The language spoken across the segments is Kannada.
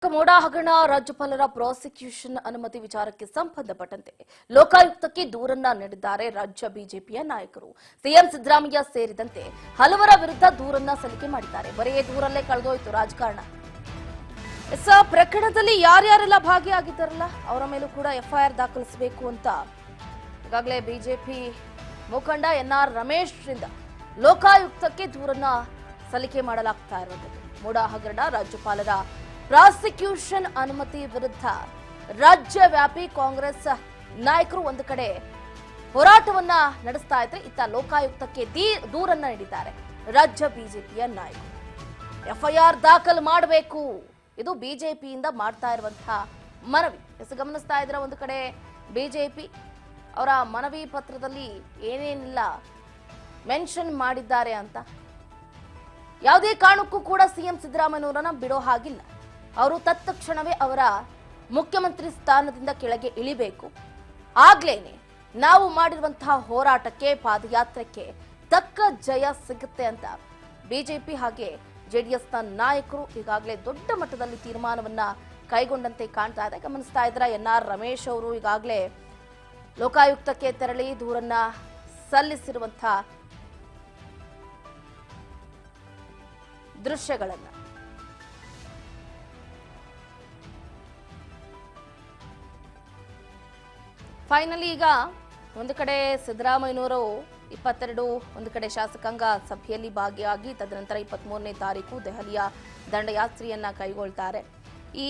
ಮೋಡ ಹಗರಣ ರಾಜ್ಯಪಾಲರ ಪ್ರಾಸಿಕ್ಯೂಷನ್ ಅನುಮತಿ ವಿಚಾರಕ್ಕೆ ಸಂಬಂಧಪಟ್ಟಂತೆ ಲೋಕಾಯುಕ್ತಕ್ಕೆ ದೂರನ್ನ ನೀಡಿದ್ದಾರೆ ರಾಜ್ಯ ಬಿಜೆಪಿಯ ನಾಯಕರು. ಸಿಎಂ ಸಿದ್ದರಾಮಯ್ಯ ಸೇರಿದಂತೆ ಹಲವರ ವಿರುದ್ಧ ದೂರನ್ನ ಸಲ್ಲಿಕೆ ಮಾಡಿದ್ದಾರೆ. ಬರೀ ದೂರಲ್ಲೇ ಕಳೆದೋಯ್ತು ರಾಜಕಾರಣ. ಪ್ರಕರಣದಲ್ಲಿ ಯಾರ್ಯಾರೆಲ್ಲ ಭಾಗಿಯಾಗಿದ್ದಾರಲ್ಲ ಅವರ ಮೇಲೂ ಕೂಡ ಎಫ್ಐಆರ್ ದಾಖಲಿಸಬೇಕು ಅಂತ ಈಗಾಗಲೇ ಬಿಜೆಪಿ ಮುಖಂಡ ಎನ್ಆರ್ ರಮೇಶ್ ರಿಂದ ಲೋಕಾಯುಕ್ತಕ್ಕೆ ದೂರನ್ನ ಸಲ್ಲಿಕೆ ಮಾಡಲಾಗ್ತಾ ಇರುವಂತದ್ದು. ಮೋಡ ಹಗರಣ ರಾಜ್ಯಪಾಲರ ಪ್ರಾಸಿಕ್ಯೂಷನ್ ಅನುಮತಿ ವಿರುದ್ಧ ರಾಜ್ಯವ್ಯಾಪಿ ಕಾಂಗ್ರೆಸ್ ನಾಯಕರು ಒಂದು ಕಡೆ ಹೋರಾಟವನ್ನ ನಡೆಸ್ತಾ ಇದ್ರೆ, ಇತ್ತ ಲೋಕಾಯುಕ್ತಕ್ಕೆ ದೂರನ್ನ ನೀಡಿದ್ದಾರೆ ರಾಜ್ಯ ಬಿಜೆಪಿಯ ನಾಯಕರು. ಎಫ್ಐಆರ್ ದಾಖಲು ಮಾಡಬೇಕು, ಇದು ಬಿಜೆಪಿಯಿಂದ ಮಾಡ್ತಾ ಇರುವಂತಹ ಮನವಿ. ಗಮನಿಸ್ತಾ ಇದ್ರೆ ಒಂದು ಕಡೆ ಬಿಜೆಪಿ ಅವರ ಮನವಿ ಪತ್ರದಲ್ಲಿ ಏನೇನಿಲ್ಲ ಮೆನ್ಷನ್ ಮಾಡಿದ್ದಾರೆ ಅಂತ. ಯಾವುದೇ ಕಾರಣಕ್ಕೂ ಕೂಡ ಸಿಎಂ ಸಿದ್ದರಾಮಯ್ಯನವರನ್ನ ಬಿಡೋ ಹಾಗಿಲ್ಲ. ಅವರು ತತ್ಕ್ಷಣವೇ ಅವರ ಮುಖ್ಯಮಂತ್ರಿ ಸ್ಥಾನದಿಂದ ಕೆಳಗೆ ಇಳಿಬೇಕು. ಆಗ್ಲೇನೆ ನಾವು ಮಾಡಿರುವಂತಹ ಹೋರಾಟಕ್ಕೆ, ಪಾದಯಾತ್ರೆಗೆ ತಕ್ಕ ಜಯ ಸಿಗುತ್ತೆ ಅಂತ ಬಿಜೆಪಿ ಹಾಗೆ ಜೆಡಿಎಸ್ನ ನಾಯಕರು ಈಗಾಗಲೇ ದೊಡ್ಡ ಮಟ್ಟದಲ್ಲಿ ತೀರ್ಮಾನವನ್ನ ಕೈಗೊಂಡಂತೆ ಕಾಣ್ತಾ ಇದೆ. ಗಮನಿಸ್ತಾ ಇದ್ರ ಎನ್ಆರ್ ರಮೇಶ್ ಅವರು ಈಗಾಗಲೇ ಲೋಕಾಯುಕ್ತಕ್ಕೆ ತೆರಳಿ ದೂರನ್ನ ಸಲ್ಲಿಸಿರುವಂತಹ ದೃಶ್ಯಗಳನ್ನ ಫೈನಲಿ ಈಗ ಒಂದು ಕಡೆ ಸಿದ್ದರಾಮಯ್ಯನವರು 22 ಒಂದು ಕಡೆ ಶಾಸಕಾಂಗ ಸಭೆಯಲ್ಲಿ ಭಾಗಿಯಾಗಿ ತದನಂತರ 23ನೇ ತಾರೀಕು ದೆಹಲಿಯ ದಂಡಯಾತ್ರೆಯನ್ನ ಕೈಗೊಳ್ತಾರೆ. ಈ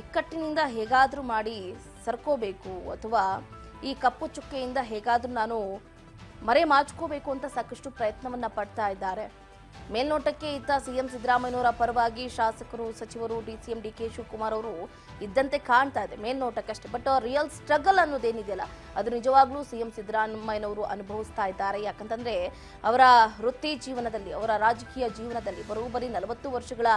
ಇಕ್ಕಟ್ಟಿನಿಂದ ಹೇಗಾದ್ರೂ ಮಾಡಿ ಸರ್ಕೋಬೇಕು ಅಥವಾ ಈ ಕಪ್ಪು ಚುಕ್ಕೆಯಿಂದ ಹೇಗಾದ್ರೂ ನಾನು ಮರೆ ಮಾಚ್ಕೋಬೇಕು ಅಂತ ಸಾಕಷ್ಟು ಪ್ರಯತ್ನವನ್ನ ಪಡ್ತಾ ಇದ್ದಾರೆ. ಮೇಲ್ನೋಟಕ್ಕೆ ಇತ್ತ ಸಿಎಂ ಸಿದ್ದರಾಮಯ್ಯನವರ ಪರವಾಗಿ ಶಾಸಕರು, ಸಚಿವರು, ಡಿಸಿಎಂ ಡಿಕೆ ಶಿವಕುಮಾರ್ ಅವರು ಇದ್ದಂತೆ ಕಾಣ್ತಾ ಇದೆ ಮೇಲ್ನೋಟಕ್ಕಷ್ಟೇ. ಬಟ್ ರಿಯಲ್ ಸ್ಟ್ರಗಲ್ ಅನ್ನೋದೇನಿದೆಯಲ್ಲ ಅದು ನಿಜವಾಗ್ಲೂ ಸಿಎಂ ಸಿದ್ದರಾಮಯ್ಯನವರು ಅನುಭವಿಸ್ತಾ ಇದ್ದಾರೆ. ಯಾಕಂತಂದ್ರೆ ಅವರ ವೃತ್ತಿ ಜೀವನದಲ್ಲಿ, ಅವರ ರಾಜಕೀಯ ಜೀವನದಲ್ಲಿ ಬರೋಬ್ಬರಿ 40 ವರ್ಷಗಳ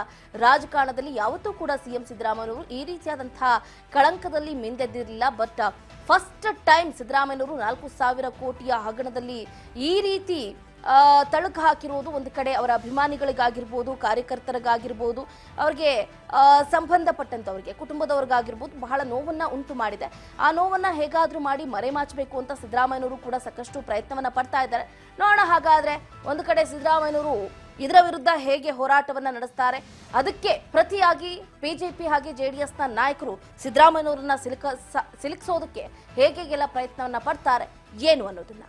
ರಾಜಕಾರಣದಲ್ಲಿ ಯಾವತ್ತೂ ಕೂಡ ಸಿಎಂ ಸಿದ್ದರಾಮಯ್ಯನವರು ಈ ರೀತಿಯಾದಂತಹ ಕಳಂಕದಲ್ಲಿ ಮಿಂದೆದ್ದಿರಲಿಲ್ಲ. ಬಟ್ ಫಸ್ಟ್ ಟೈಮ್ ಸಿದ್ದರಾಮಯ್ಯನವರು 4,000 ಕೋಟಿಯ ಹಗರಣದಲ್ಲಿ ಈ ರೀತಿ ತಳುಕು ಹಾಕಿರುವುದು ಒಂದು ಕಡೆ ಅವರ ಅಭಿಮಾನಿಗಳಿಗಾಗಿರ್ಬೋದು, ಕಾರ್ಯಕರ್ತರಿಗಾಗಿರ್ಬೋದು, ಅವರಿಗೆ ಸಂಬಂಧಪಟ್ಟಂತವರಿಗೆ, ಕುಟುಂಬದವ್ರಿಗಾಗಿರ್ಬೋದು ಬಹಳ ನೋವನ್ನ ಉಂಟು ಮಾಡಿದೆ. ಆ ನೋವನ್ನ ಹೇಗಾದ್ರೂ ಮಾಡಿ ಮರೆಮಾಚಬೇಕು ಅಂತ ಸಿದ್ದರಾಮಯ್ಯನವರು ಕೂಡ ಸಾಕಷ್ಟು ಪ್ರಯತ್ನವನ್ನ ಪಡ್ತಾ ಇದ್ದಾರೆ. ನೋಡೋಣ ಹಾಗಾದ್ರೆ ಒಂದು ಕಡೆ ಸಿದ್ದರಾಮಯ್ಯನವರು ಇದರ ವಿರುದ್ಧ ಹೇಗೆ ಹೋರಾಟವನ್ನ ನಡೆಸ್ತಾರೆ, ಅದಕ್ಕೆ ಪ್ರತಿಯಾಗಿ ಬಿಜೆಪಿ ಹಾಗೆ ಜೆಡಿಎಸ್ನ ನಾಯಕರು ಸಿದ್ದರಾಮಯ್ಯನವರನ್ನ ಸಿಲುಕಿಸೋದಕ್ಕೆ ಹೇಗೆಲ್ಲ ಪ್ರಯತ್ನವನ್ನ ಪಡ್ತಾರೆ ಏನು ಅನ್ನೋದನ್ನ